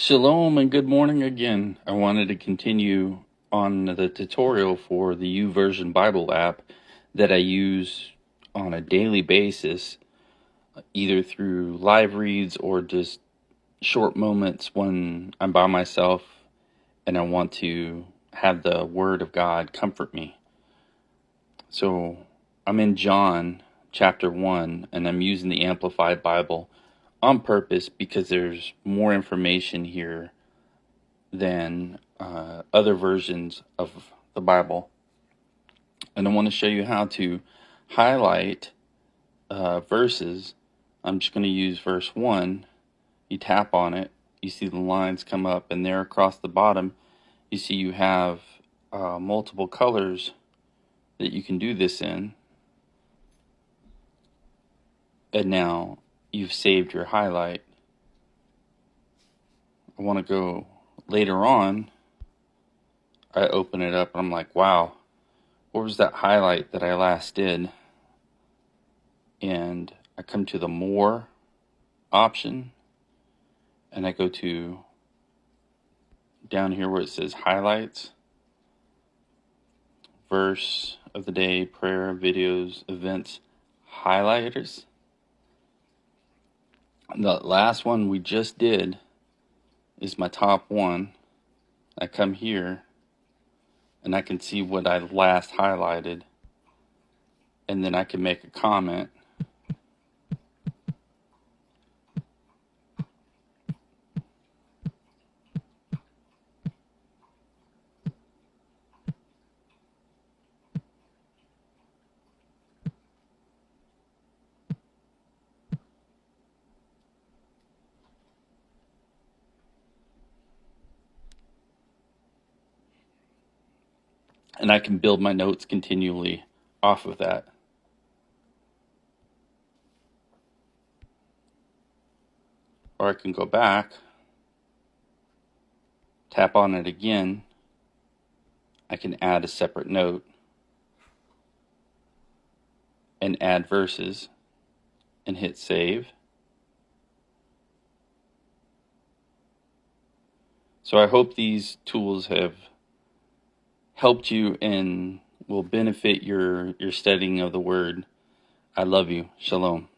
Shalom and good morning again. I wanted to continue on the tutorial for the YouVersion Bible app that I use on a daily basis, either through live reads or just short moments when I'm by myself and I want to have the Word of God comfort me. So I'm in John chapter 1 and I'm using the Amplified Bible on purpose because there's more information here than other versions of the Bible. And I want to show you how to highlight verses. I'm just going to use verse 1. You tap on it, you see the lines come up, and there across the bottom you see you have multiple colors that you can do this in. And now you've saved your highlight. I want to go later on. I open it up and I'm like, wow, what was that highlight that I last did? And I come to the more option and I go to down here where it says highlights, verse of the day, prayer, videos, events, highlighters. The last one we just did is my top one. I come here and I can see what I last highlighted, and then I can make a comment. And I can build my notes continually off of that. Or I can go back, tap on it again. I can add a separate note and add verses and hit save. So I hope these tools have helped you and will benefit your studying of the Word. I love you. Shalom.